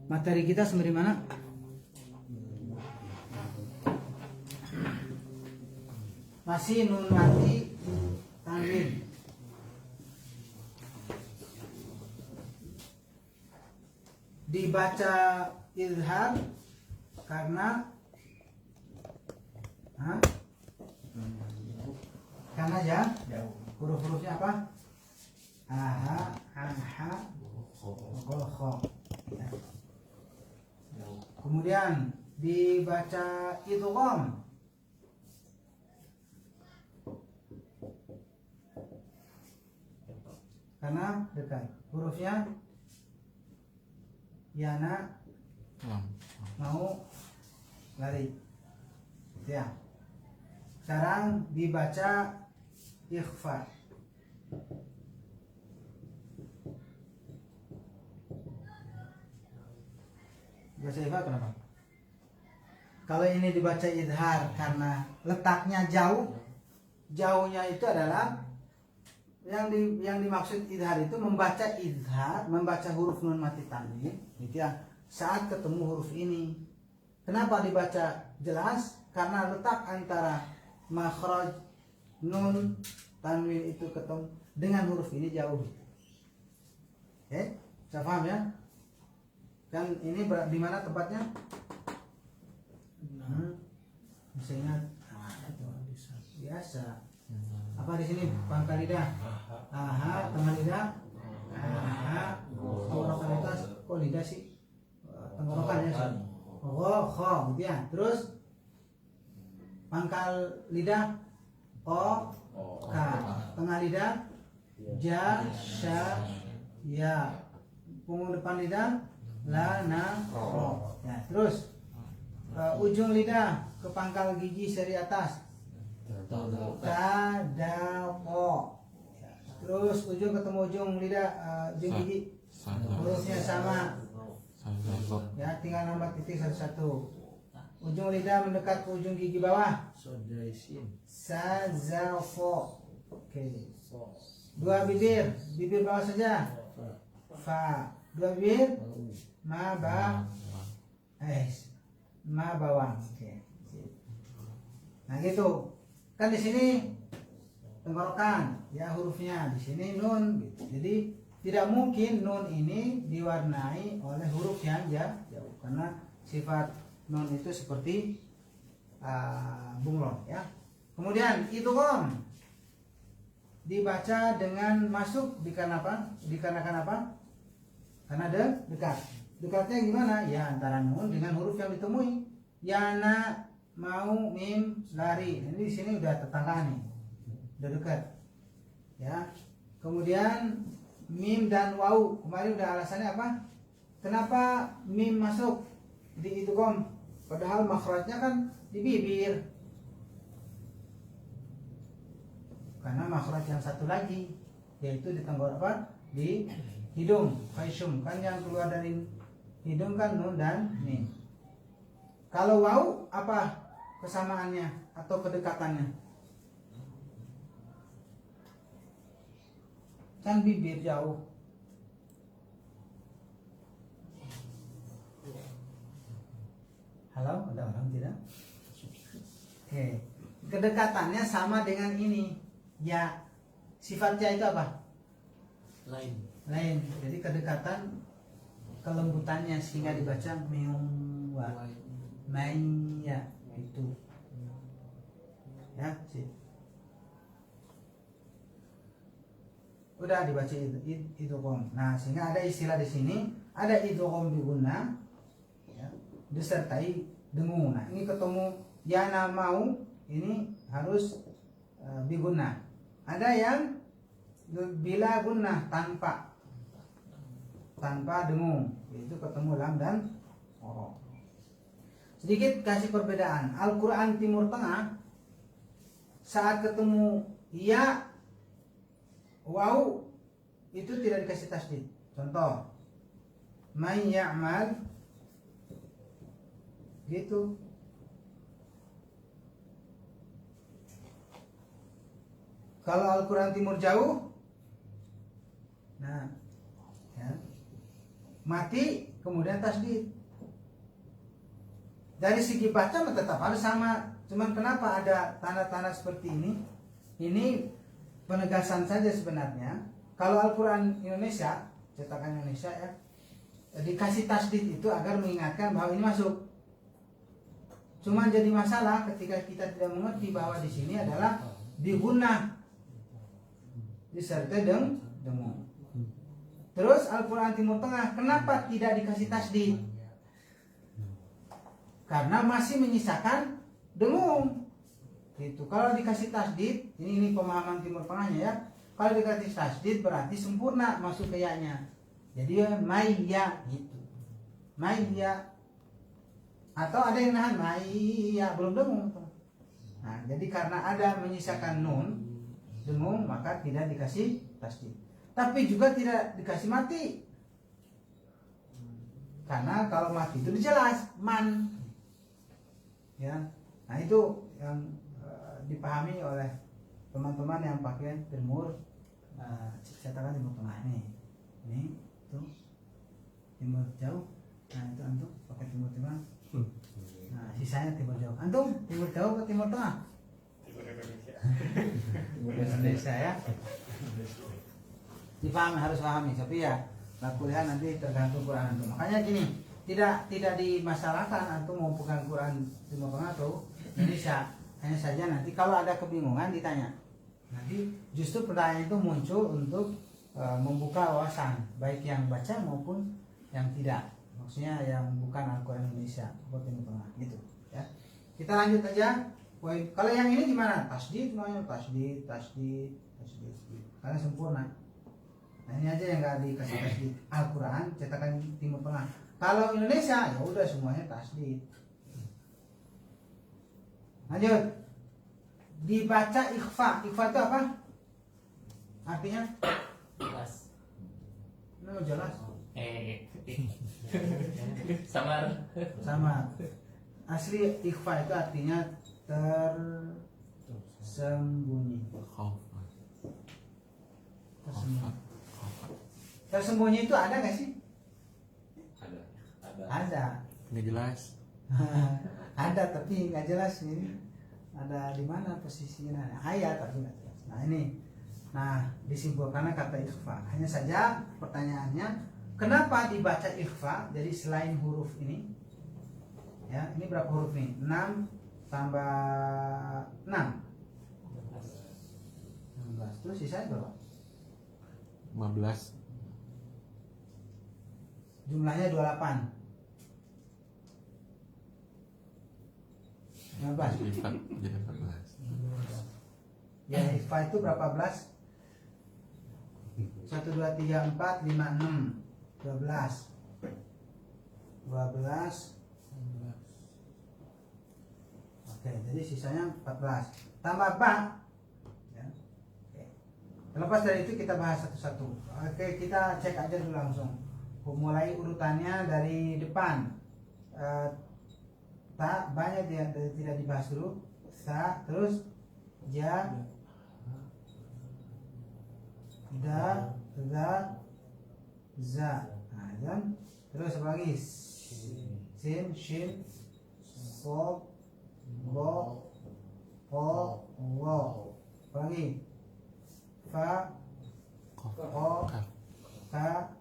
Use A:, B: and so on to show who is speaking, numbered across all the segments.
A: Materi kita sampai mana? Masih nun mati tanwin. Dibaca izhar karena karena ya huruf-hurufnya apa? Aha, anha, kho. Ya. Kemudian dibaca idgham karena dekat hurufnya yana mau lari ya. Sekarang dibaca ikhfa kenapa? Kalau ini dibaca idhar karena letaknya jauhnya itu adalah yang dimaksud idhar itu membaca huruf nun mati tanwin gitu ya, saat ketemu huruf ini. Kenapa dibaca jelas? Karena letak antara makhraj nun tanwin itu ketemu dengan huruf ini jauh. Oke, saya paham ya? Kan ini di mana tempatnya? Bisa ingat? Biasa. Apa di sini? Pangkal lidah. Aha, tengah lidah. Aha, tenggorokan atas. Kok lidah sih? Tenggorokan ya. Kho, gitu ya. Terus pangkal lidah. O, ka. Tengah lidah. Ja, sha, ya. Punggung depan lidah. La, na, ro. Ya, terus ujung lidah ke pangkal gigi seri atas. Ta, da, ko. Ya. Terus ujung ketemu ujung lidah, ujung gigi hurufnya sama. Ya, tinggal nambah titik satu-satu. Ujung lidah mendekat ke ujung gigi bawah. Sa, za, fo. Oke. Dua bibir bawah saja. Fa. Dua bibir. Ma, ba. Ma, bawang. Oke. Nah gitu. Kan di sini tenggorokan ya hurufnya, di sini nun gitu. Jadi tidak mungkin nun ini diwarnai oleh huruf yang jauh karena sifat nun itu seperti bunglon ya. Kemudian idgham dibaca dengan masuk dikarenakan apa? Karena dekat. Dekatnya gimana? Ya antara nun dengan huruf yang ditemui. Yana, mau, mim, lari. Ini di sini udah tetangga nih, udah dekat. Ya. Kemudian mim dan wau. Kemarin udah alasannya apa? Kenapa mim masuk di idgham? Padahal makhrajnya kan di bibir. Karena makhraj yang satu lagi, yaitu di tenggorokan, di hidung, faishum. Kan yang keluar dari hidung kan nun dan mim. Kalau wau apa kesamaannya atau kedekatannya? Kan bibir jauh. Halo, ada orang tidak? Oke. Kedekatannya sama dengan ini. Ya, sifatnya itu apa? Lain. Jadi kedekatan kelembutannya sehingga dibaca mewa. Maya itu ya sih. Udah dibaca idgham. Nah, sehingga ada istilah di sini, ada idgham bi gunnah ya, disertai dengung. Nah, ini ketemu yana mau, ini harus bi gunnah. Ada yang bila gunnah tanpa dengung, yaitu ketemu lam dan ro. Sedikit kasih perbedaan. Al-Quran Timur Tengah saat ketemu ya, waw itu tidak dikasih tasdid. Contoh, man ya'mal gitu. Kalau Al-Quran Timur Jauh, nah ya, mati kemudian tasdid. Dari segi baca tetap harus sama, cuman kenapa ada tanda-tanda seperti ini? Ini penegasan saja sebenarnya. Kalau Al-Quran Indonesia, cetakan Indonesia ya, dikasih tasdid itu agar mengingatkan bahwa ini masuk. Cuman jadi masalah ketika kita tidak mengerti bahwa di sini adalah digunnah disertai dengung. Terus Al-Quran Timur Tengah kenapa tidak dikasih tasdid? Karena masih menyisakan dengung. Gitu. Kalau dikasih tasdid, ini pemahaman Timur Tengahnya ya. Kalau dikasih tasdid berarti sempurna masuk ke ya-nya. Jadi maya gitu. Maya. Atau ada yang nahan maya belum dengung. Nah, jadi karena ada menyisakan nun dengung maka tidak dikasih tasdid. Tapi juga tidak dikasih mati. Karena kalau mati itu jelas man. Ya. Nah, itu yang dipahami oleh teman-teman yang pakai Timur cetakan Timur Tengah nih. Ini tuh Timur Jauh. Nah, itu antum pakai Timur Tengah. Nah, sisanya Timur Jauh. Antum Timur Jauh ke Timur Tengah? Timur Indonesia ya. Dipahami, harus pahami, tapi ya kuliah nanti tergantung Quran antum. Makanya gini, tidak dimasalahkan antum mau pegang Quran Timur Tengah atau Indonesia. Hanya saja nanti kalau ada kebingungan ditanya. Nanti justru pertanyaan itu muncul untuk membuka wawasan baik yang baca maupun yang tidak. Maksudnya yang bukan Al-Quran Indonesia atau Timur Tengah gitu ya. Kita lanjut aja poin. Kalau yang ini gimana? Tasdid semuanya, tasdid. Karena sempurna. Nah, ini aja yang nggak dikasih tasdid. Al-Quran cetakan Timur Tengah. Kalau Indonesia ya udah semuanya tasdid. Lanjut. Dibaca ikhfa. Ikhfa itu apa? Artinya?
B: Jelas.
A: Nah, jelas.
B: Samar. Asli
A: ikhfa itu artinya tersembunyi. Tersembunyi itu ada nggak sih? Ada.
C: Nggak jelas.
A: Ada tapi nggak jelas ini. Ada di mana posisinya? Ayat tapi nggak jelas. Nah ini, disimpulkan kata ikhfa. Hanya saja pertanyaannya, kenapa dibaca ikhfa? Jadi selain huruf ini, ya ini berapa huruf nih? 6 tambah 6. 16. Terus sisanya berapa?
C: 15.
A: Jumlahnya 28. 15.
C: Jadi 14.
A: Ya, ikhfa itu berapa belas? 1, 2, 3, 4, 5, 6 12. Oke, jadi sisanya 14. Tambah ba. Ya. Oke. Lepas dari itu kita bahas satu-satu. Oke, kita cek aja dulu langsung. Mulai urutannya dari depan. Ta banyak dia tidak dibahas dulu. Sa, terus ja, da, za. Nah, dan terus apa lagi? Sin, shin, so, bo, po, wo. Apa lagi? Fa, ko, ka.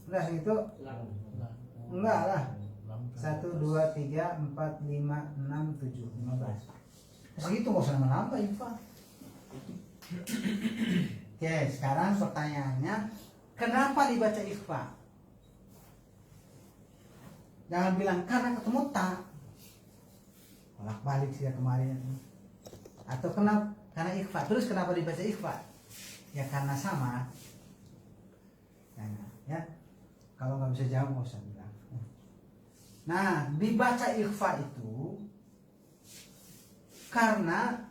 A: Udah segitu? Enggak lah. 1, 2, 3, 4, 5, 6, 7, 15. Segitu nggak usah menambah Iva. Oke, sekarang pertanyaannya, kenapa dibaca ikhfa? Jangan bilang karena ketemu tak. Bolak balik sih kemarin. Atau kenapa? Karena ikhfa. Terus kenapa dibaca ikhfa? Ya karena sama. Ya. Kalau nggak bisa jawab nggak usah bilang. Nah, dibaca ikhfa itu karena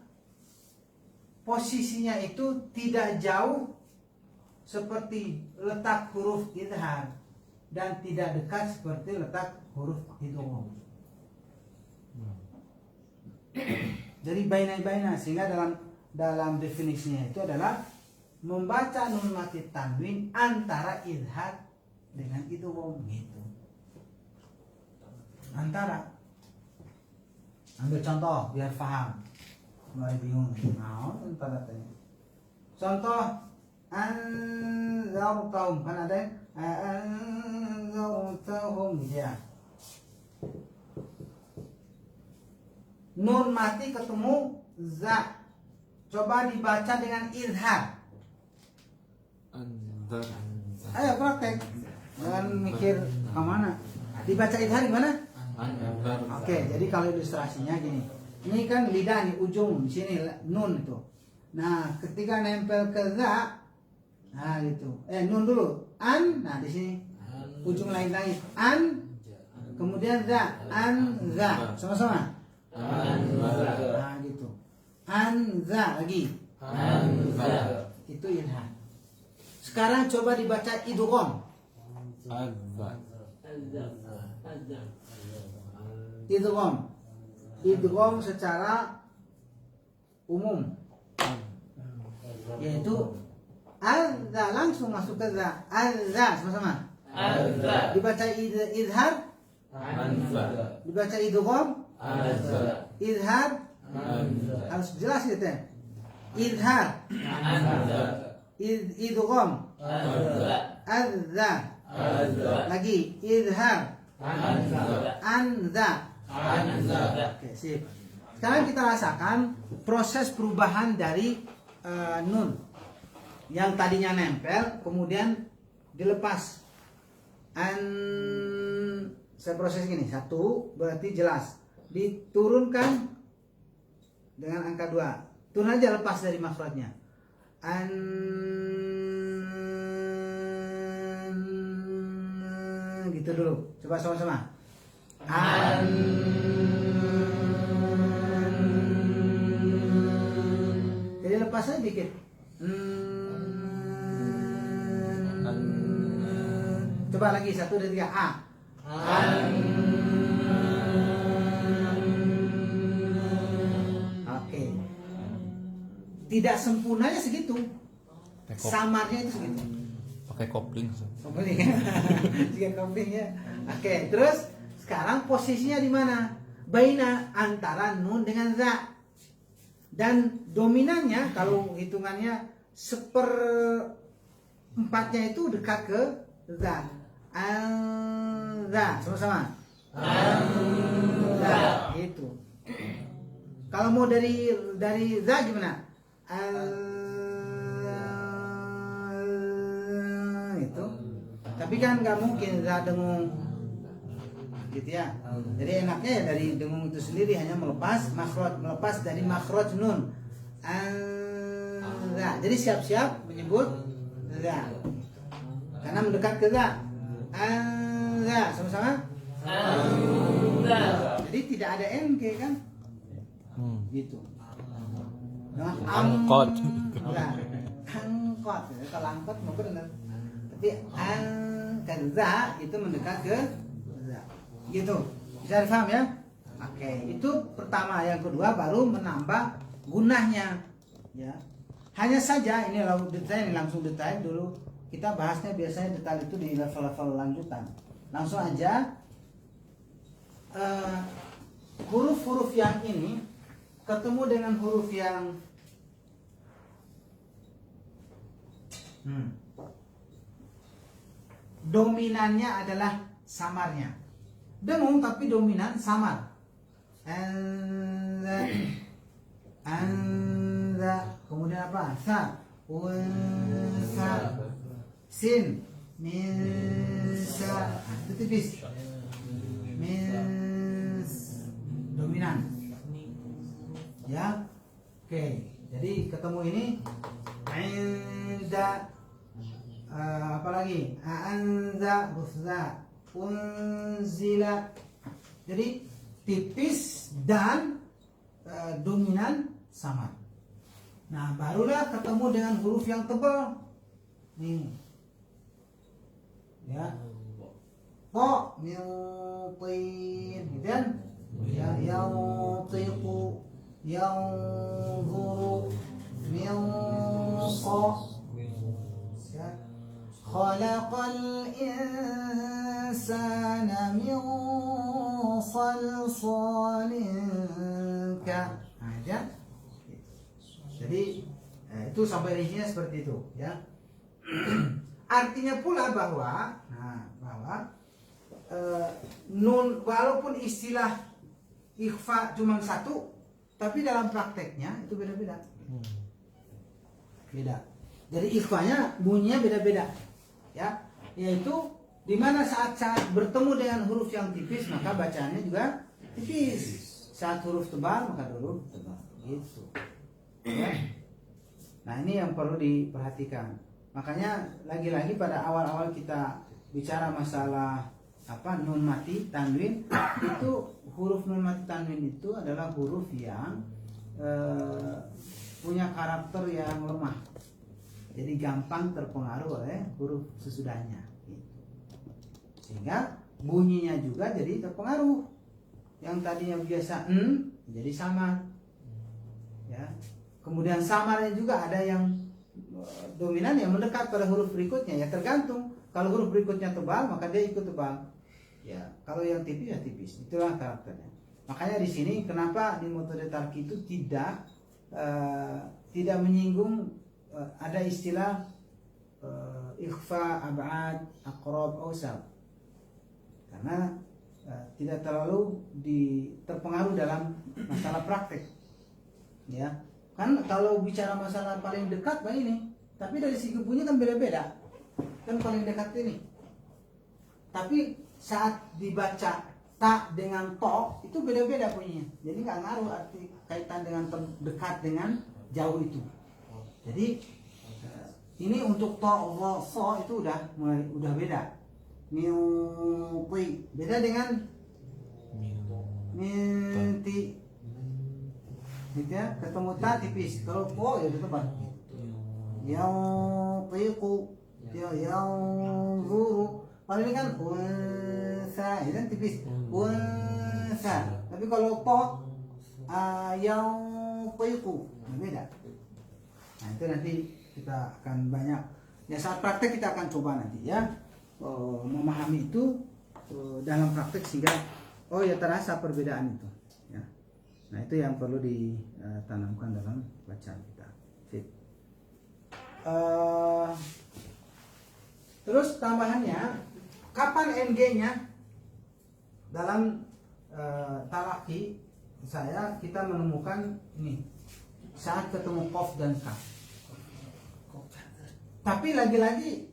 A: posisinya itu tidak jauh seperti letak huruf idhar dan tidak dekat seperti letak huruf idgham. Jadi baina-baina, sehingga dalam definisinya itu adalah membaca nun mati tanwin antara idhar dengan idgham gitu. Antara. Ambil contoh biar paham. Mulai bingung. Nah, antara tanya. Contoh anzartahum kan ada anzartahum ya. Nun mati ketemu za. Coba dibaca dengan izhar.
C: Anzar.
A: Ayo praktek. Jangan mikir kemana. Dibaca izhar gimana?
C: Anzar.
A: Oke, jadi kalau ilustrasinya gini. Ini kan lidah nih ujung di sini nun itu. Nah, ketika nempel ke za, nah gitu. Nun dulu. An, nah di sini ujung lain lagi. An, kemudian za, an za. Sama-sama. Nah gitu. Anza lagi.
C: Anzar.
A: Itu ilham. Sekarang coba dibaca idgham.
C: Azza.
A: Idgham. Idgham secara umum. Yaitu azza langsung masuk ke za. Azza sama-sama.
B: Azza.
A: Dibaca izhar.
C: Anzar.
A: Dibaca idgham.
C: Azza.
A: Izhar.
C: Anzar.
A: Harus jelas gitu ya. Izhar. Idgham. Azza. Lagi izhar. Anza. Oke, sip. Sekarang kita rasakan proses perubahan dari nun yang tadinya nempel kemudian dilepas. Saya proses gini, 1 berarti jelas. Diturunkan dengan angka 2. Turun aja lepas dari makhrajnya. Gitu dulu. Coba sama-sama. Jadi lepas aja dikit. Coba lagi 1, 2, 3 A. Oke. Tidak sempurnanya segitu. Samarnya itu segitu.
C: Pakai kopling.
A: Kopling. Jika kopling ya. Oke, terus sekarang posisinya di mana? Baina antara nun dengan za. Dan dominannya kalau hitungannya 1/4-nya itu dekat ke za. Za, sama-sama. Za, itu. Kalau mau dari za gimana? Itu. Tapi kan nggak mungkin za dengung gitu ya. Jadi enaknya ya dari dengung itu sendiri hanya melepas dari makhraj nun. Za. Jadi siap-siap menyebut za. Karena mendekat ke za. Za, sama-sama. Jadi tidak ada NG kan? Gitu. Nah,
C: Angkot.
A: Angkot. Kalau angkot mau benar. Tapi za itu mendekat ke za. Gitu. Bisa dipaham ya? Oke, itu pertama. Yang kedua baru menambah gunahnya. Ya. Hanya saja ini langsung detail dulu. Kita bahasnya biasanya detail itu di level-level lanjutan. Langsung aja. Huruf-huruf yang ini ketemu dengan huruf yang dominannya adalah samarnya. Dengung tapi dominan samar. Anza. Kemudian apa? Sa. Unsa. Sin. Minsa. Itu tipis. Dominan. Ya. Oke. Jadi ketemu ini. Inda. Apa lagi? Anza. Rusza. Unzila. Jadi tipis dan dominan sama. Nah, barulah ketemu dengan huruf yang tebal. Nih. Ya. To, miltin, gitu kan? Ya, yatiqu, yanzuru, milqa, khalaqal insana min salsalin ka. Nah, ya. Jadi itu sampai rincinya seperti itu, ya. Artinya pula bahwa nun, walaupun istilah ikhfa cuma satu, tapi dalam prakteknya itu beda-beda. Beda. Jadi ikhfanya bunyinya beda-beda, ya. Yaitu di mana saat bertemu dengan huruf yang tipis maka bacaannya juga tipis. Saat huruf tebal maka huruf tebal. Gitu. Ya. Nah, ini yang perlu diperhatikan. Makanya lagi-lagi pada awal-awal kita bicara masalah nun mati tanwin, itu huruf nun mati tanwin itu adalah huruf yang punya karakter yang lemah, jadi gampang terpengaruh oleh huruf sesudahnya, sehingga bunyinya juga jadi terpengaruh. Yang tadinya biasa jadi samar, ya. Kemudian samarnya juga ada yang dominan yang mendekat pada huruf berikutnya, ya tergantung. Kalau huruf berikutnya tebal maka dia ikut tebal. Ya, kalau yang tipis ya tipis. Itulah karakternya. Makanya di sini kenapa di metode tarki itu tidak menyinggung ada istilah ikhfa, ab'ad, aqrab, awsal. Karena tidak terlalu terpengaruh dalam masalah praktek. Ya. Kan kalau bicara masalah paling dekat ini, tapi dari segi bunyi kan beda-beda. Kan paling dekat ini. Tapi saat dibaca ta dengan to itu beda-beda bunyinya. Jadi nggak ngaruh arti kaitan dengan terdekat dengan jauh itu. Jadi ini untuk to, wa, so itu udah beda. Miuti beda dengan minti. Gitu ya, ketemu ta tipis. Kalau po ya tebal. Yang tiku, yang zuru. Kalau ini kan unsa, ini kan tipis. Unsa. Tapi kalau po yang tiku, beda. Nah, itu nanti kita akan banyak. Ya saat praktek kita akan coba nanti ya memahami itu dalam praktek sehingga ya terasa perbedaan itu. Ya. Nah, itu yang perlu ditanamkan dalam bacaan kita. Sip. Terus tambahannya, kapan NG-nya dalam talaki kita menemukan ini saat ketemu qaf dan kaf. Tapi lagi-lagi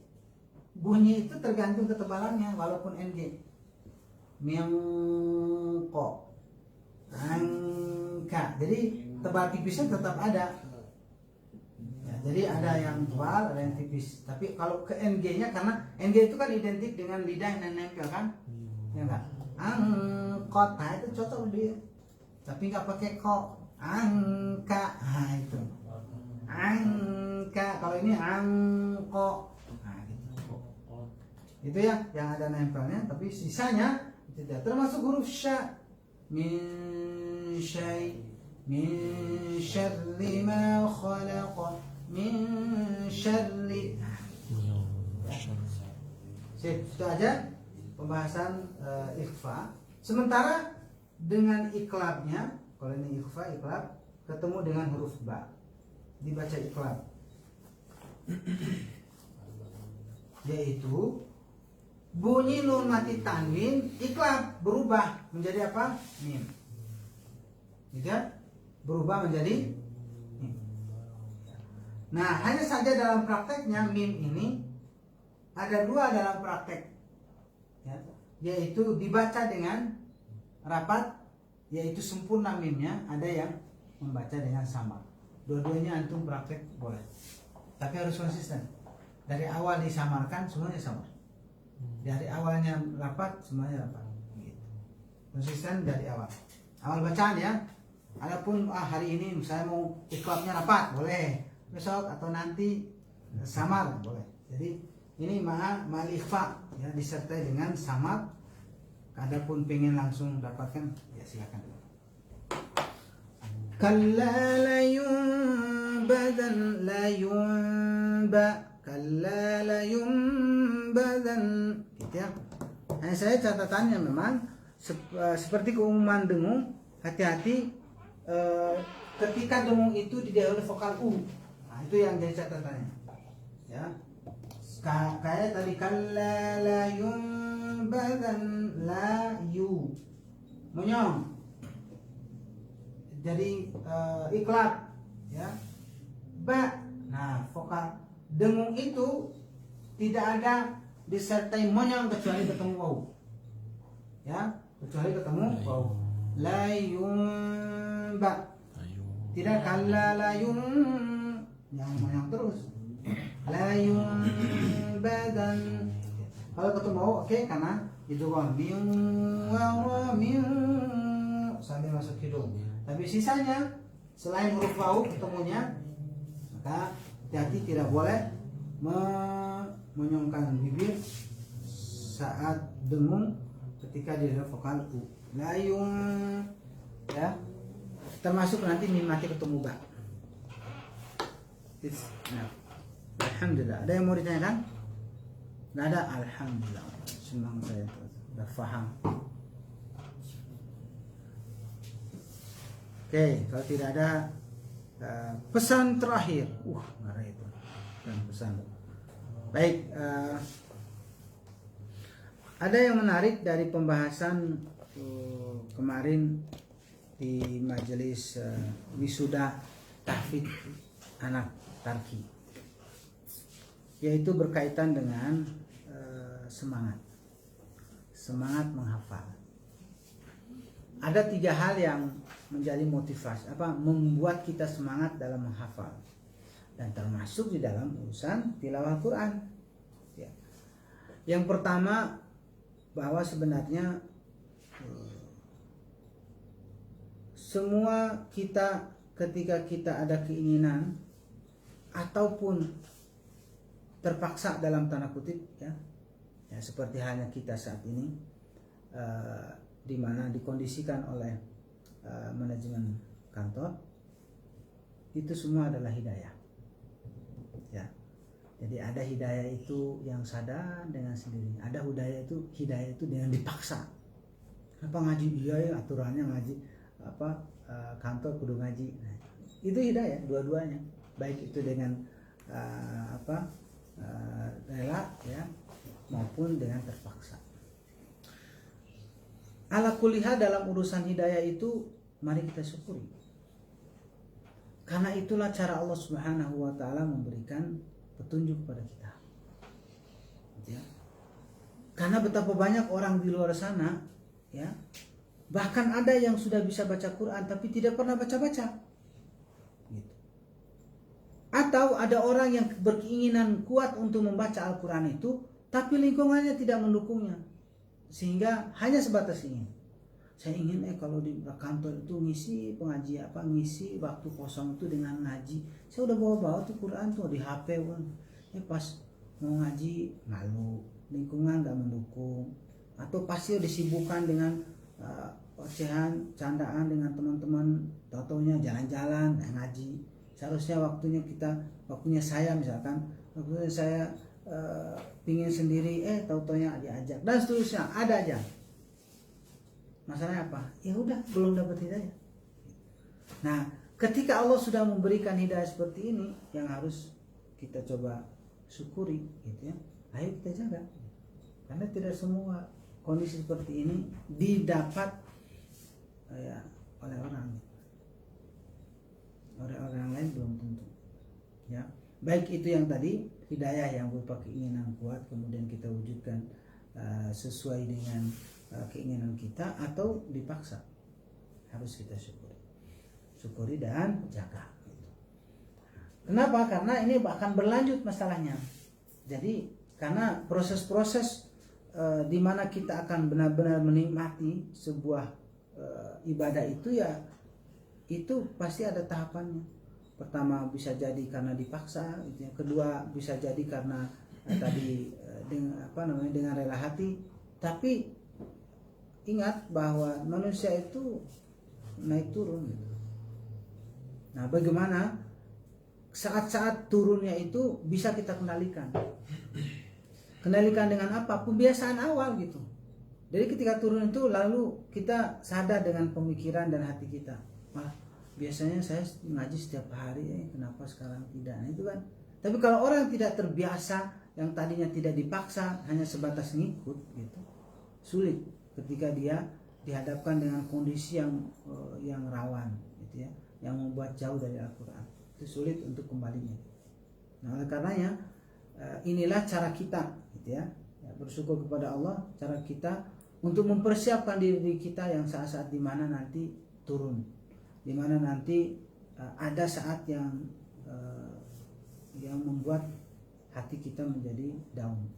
A: bunyi itu tergantung ketebalannya walaupun NG. Mingko, angka. Jadi tebal tipisnya tetap ada. Ya, jadi ada yang tebal, ada yang tipis. Tapi kalau ke NG-nya, karena NG itu kan identik dengan lidah yang nempel kan, ya enggak? Angkot, nah itu cocok dia. Tapi nggak pakai kok. Angka, nah itu. Angka, kalau ini angko, nah gitu. Itu ya yang ada nempelnya. Tapi sisanya tidak, termasuk huruf sya. Min syai, min syarri ma khalaq, min syarri. Sip, itu aja pembahasan ikhfa. Sementara dengan iklabnya, kalau ini ikhfa, iklab ketemu dengan huruf ba, dibaca iklab, yaitu bunyi nun mati tanwin iklab berubah menjadi apa? Mim. Gitu ya? Berubah menjadi mim. Nah, hanya saja dalam prakteknya mim ini ada dua dalam praktek, ya, yaitu dibaca dengan rapat, yaitu sempurna mimnya, ada yang membaca dengan samar. Dua-duanya antum praktek boleh, tapi harus konsisten. Dari awal disamarkan semuanya samar, dari awalnya rapat semuanya rapat, gitu. Konsisten dari awal bacaan ya. Adapun hari ini saya mau iklabnya rapat boleh, besok atau nanti samar boleh. Jadi ini ma'al ikhfa ya, disertai dengan samar. Adapun pengen langsung dapatkan ya silakan. Kalla la yunbadan, la yunba, kalla la yumbadan, gitu ya. Nah, saya catatannya memang seperti keumuman dengung, hati-hati ketika dengung itu didahului vokal u. Nah, itu yang jadi catatannya. Ya. Kayak tadi kalla la yumbadan, la yu. Monyong. Jadi iklab, ya. Ba. Nah, vokal dengung itu tidak ada disertai monyong kecuali ketemu waw. Ya, kecuali ketemu waw. La yumba. Tidak kalla la yum, yang monyong terus. La yumbadan. Kalau ketemu waw, oke, karena itu waw min wa min sambil masuk hidung. Tapi sisanya selain huruf waw ketemunya, maka hati tidak boleh menyongkan bibir saat dengung ketika di dalam vokal u. Layung, ya, termasuk nanti mim mati ketemu ba. Nah, alhamdulillah. Ada yang mau ditanyakan? Nggak ada. Alhamdulillah. Senang saya sudah paham. Oke, kalau tidak ada pesan terakhir. Marah itu. Dan pesan. Baik, ada yang menarik dari pembahasan kemarin di majelis wisuda tahfidz anak tarki, yaitu berkaitan dengan semangat menghafal. Ada 3 hal yang menjadi motivasi, membuat kita semangat dalam menghafal, dan termasuk di dalam urusan tilawah Quran. Ya. Yang pertama, bahwa sebenarnya semua kita ketika kita ada keinginan ataupun terpaksa dalam tanda kutip, ya seperti halnya kita saat ini, di mana dikondisikan oleh manajemen kantor, itu semua adalah hidayah. Ya. Jadi ada hidayah itu yang sadar dengan sendirinya, ada hidayah itu dengan dipaksa. Kenapa ngaji? Iya ya, aturannya ngaji kantor kudu ngaji. Nah, itu hidayah dua-duanya, baik itu dengan rela, ya, maupun dengan terpaksa. Ala kuliah dalam urusan hidayah itu mari kita syukuri. Karena itulah cara Allah Subhanahu wa taala memberikan petunjuk kepada kita. Ya. Karena betapa banyak orang di luar sana, ya. Bahkan ada yang sudah bisa baca Quran tapi tidak pernah baca-baca. Gitu. Atau ada orang yang berkeinginan kuat untuk membaca Al-Quran itu, tapi lingkungannya tidak mendukungnya. Sehingga hanya sebatas ingin. Saya ingin kalau di kantor itu ngisi pengajian ngisi waktu kosong itu dengan ngaji. Saya udah bawa-bawa tuh Quran tuh di HP pun. Pas mau ngaji malu, lingkungan nggak mendukung, atau pasti disibukkan dengan ocehan, candaan dengan teman-teman, taunya jalan-jalan, ngaji. Seharusnya waktunya saya misalkan, waktunya saya pingin sendiri, taunya diajak dan seterusnya, ada aja. Masalahnya apa? Ya udah, belum dapat hidayah. Nah, ketika Allah sudah memberikan hidayah seperti ini, yang harus kita coba syukuri, gitu ya. Ayo kita jaga, karena tidak semua kondisi seperti ini didapat oleh orang lain, belum tentu. Ya, baik itu yang tadi hidayah yang berupa keinginan kuat, kemudian kita wujudkan sesuai dengan keinginan kita, atau dipaksa, harus kita syukuri dan jaga. Kenapa? Karena ini akan berlanjut masalahnya. Jadi karena proses-proses di mana kita akan benar-benar menikmati sebuah ibadah itu, ya itu pasti ada tahapannya. Pertama bisa jadi karena dipaksa, gitu ya. Kedua bisa jadi karena dengan rela hati. Tapi ingat bahwa manusia itu naik turun, gitu. Nah, bagaimana saat-saat turunnya itu bisa kita kendalikan. Kendalikan dengan apa? Pembiasaan awal gitu. Jadi ketika turun itu lalu kita sadar dengan pemikiran dan hati kita. Wah, biasanya saya ngaji setiap hari, kenapa sekarang tidak? Nah, itu kan. Tapi kalau orang tidak terbiasa, yang tadinya tidak dipaksa, hanya sebatas ngikut gitu, sulit ketika dia dihadapkan dengan kondisi yang rawan gitu ya, yang membuat jauh dari Al-Quran. Itu sulit untuk kembalinya. Nah, oleh karenanya inilah cara kita gitu ya, bersyukur kepada Allah, cara kita untuk mempersiapkan diri kita yang saat-saat dimana nanti turun, dimana nanti ada saat yang membuat hati kita menjadi down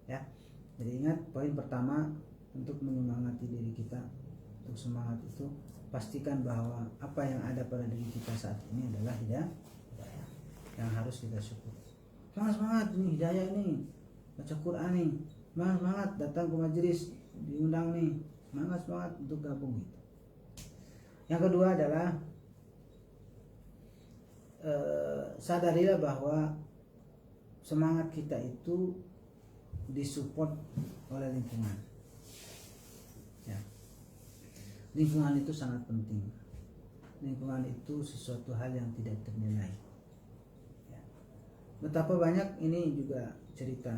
A: ya. Jadi ingat, poin pertama untuk menyemangati diri kita, untuk semangat itu pastikan bahwa apa yang ada pada diri kita saat ini adalah hidayah yang harus kita syukur. Semangat nih, hidayah ini, baca Quran nih, semangat datang ke majelis, diundang nih, semangat untuk gabung gitu. Yang kedua adalah sadarilah bahwa semangat kita itu disupport oleh lingkungan ya. Lingkungan itu sangat penting. Lingkungan itu sesuatu hal yang tidak ternilai ya. Betapa banyak ini juga cerita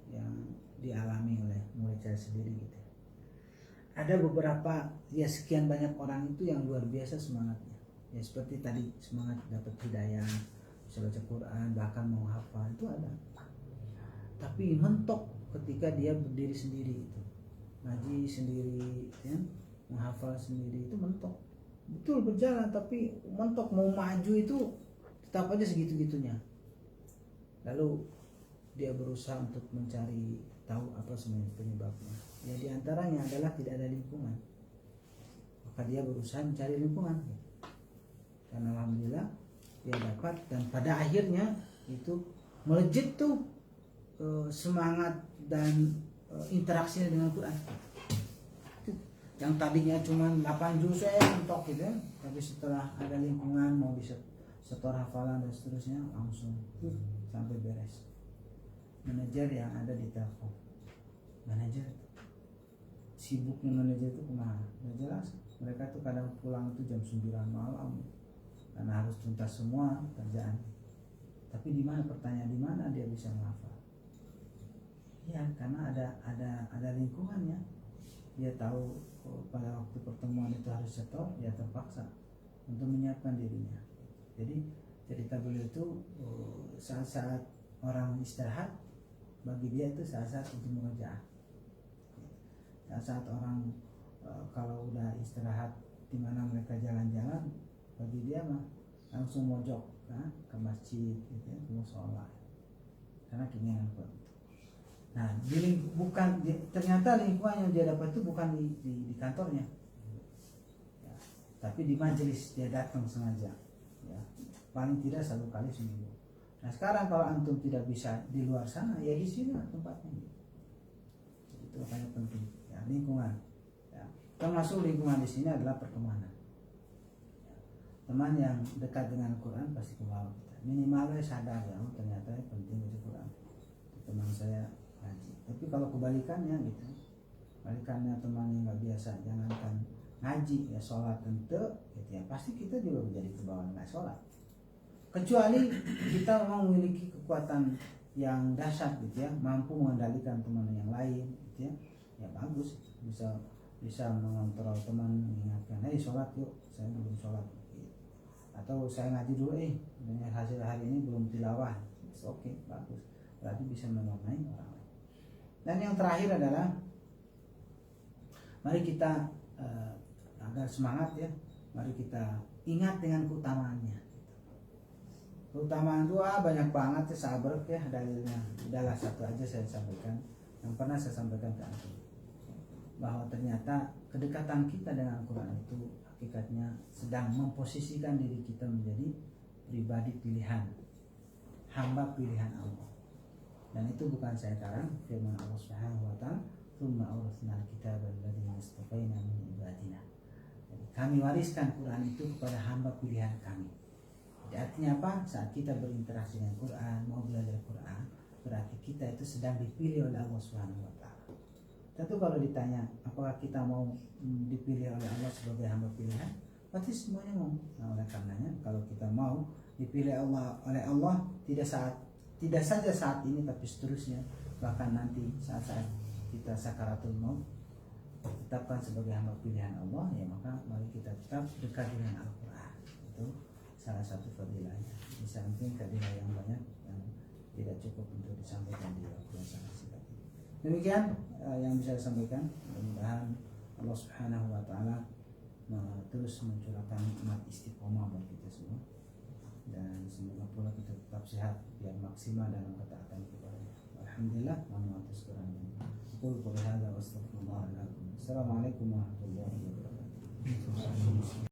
A: yang dialami oleh murid saya sendiri gitu. Ada beberapa ya, sekian banyak orang itu yang luar biasa semangatnya ya, seperti tadi semangat dapat hidayah, bisa baca Quran, bahkan mau hafal itu ada. Tapi mentok ketika dia berdiri sendiri itu, ngaji sendiri ya, menghafal sendiri itu mentok. Betul berjalan tapi mentok, mau maju itu tetap aja segitu-gitunya. Lalu dia berusaha untuk mencari tahu apa sebenarnya penyebabnya. Ya diantaranya adalah tidak ada lingkungan. Maka dia berusaha mencari lingkungan. Dan alhamdulillah dia dapat, dan pada akhirnya itu melejit tuh semangat dan interaksinya dengan Quran. Yang tadinya cuma 8 juz mentok gitu ya, tapi setelah ada lingkungan mau bisa setor hafalan dan seterusnya langsung sampai beres. Manajer yang ada di telepon, manajer sibuknya manajer itu kemana? Nggak jelas. Mereka tuh kadang pulang itu jam 9 malam karena harus tuntas semua kerjaan. Tapi di mana, pertanyaan, di mana dia bisa menghafal? Ya karena ada lingkungannya. Dia tahu pada waktu pertemuan itu harus setor, dia terpaksa untuk menyiapkan dirinya. Jadi cerita beliau itu saat-saat orang istirahat, bagi dia itu saat-saat untuk mengerjakan. Saat orang kalau udah istirahat di mana mereka jalan-jalan, bagi dia mah langsung mojok ke masjid gitu ya, ke musola karena keinginan kuat. Nah, ternyata lingkungan yang dia dapat itu bukan di kantornya ya, tapi di majelis dia datang sengaja ya, paling tidak 1 kali seminggu. Nah sekarang kalau antum tidak bisa di luar sana, ya di sini tempatnya. Itu makanya penting ya, lingkungan ya. Termasuk lingkungan di sini adalah pertemanan ya. Teman yang dekat dengan Quran pasti ke bawah kita, minimalnya sadar ya, ternyata penting baca Quran. Teman saya ngaji. Tapi kalau kebalikannya gitu, kebalikannya teman yang nggak biasa, jangankan ngaji ya, sholat tentu gitu ya, pasti kita juga menjadi ke bawah nggak sholat. Kecuali kita memang memiliki kekuatan yang dahsyat gitu ya, mampu mengendalikan teman yang lain gitu ya, ya bagus, bisa mengontrol teman, mengingatkan, hei sholat yuk, saya belum sholat gitu. Atau saya ngaji dulu, dengan hasil hari ini belum tilawah, oke, bagus, berarti bisa memaknai orang lain. Dan yang terakhir adalah mari kita agar semangat ya, mari kita ingat dengan keutamaannya. Keutamaan itu banyak banget ya, sabar ya dalilnya. Udahlah satu aja saya sampaikan, yang pernah saya sampaikan ke antum, bahwa ternyata kedekatan kita dengan Quran itu hakikatnya sedang memposisikan diri kita menjadi pribadi pilihan, hamba pilihan Allah. Dan itu bukan saya karang, firman Allah Subhanahu wa taala, "Tsumma awrasnal kitaba alladziina istafaina min ibadina." Jadi kami wariskan Quran itu kepada hamba pilihan kami. Artinya apa? Saat kita berinteraksi dengan Quran, mau belajar Quran, berarti kita itu sedang dipilih oleh Allah Subhanahu wa taala. Tentu kalau ditanya apakah kita mau dipilih oleh Allah sebagai hamba pilihan, pasti semuanya mau. Nah, oleh karenanya kalau kita mau dipilih oleh Allah tidak saja saat ini tapi seterusnya, bahkan nanti saat-saat kita sakaratul maut tetapkan sebagai hamba pilihan Allah, ya maka mari kita tetap dekat dengan Al-Quran. Itu salah satu fadilahnya. Di samping fadilah yang banyak yang tidak cukup untuk disampaikan di waktu yang sangat singkat ini. Demikian yang bisa saya sampaikan. Mudah-mudahan Allah Subhanahu wa taala terus mencurahkan nikmat istiqomah buat kita semua, dan semoga pula kita tetap sehat biar maksimal dalam ketaatan kepada Alhamdulillah. Mohon atas kurangnya. Qul qul hadza wa astaghfirullah lakum. Assalamualaikum warahmatullahi wabarakatuh.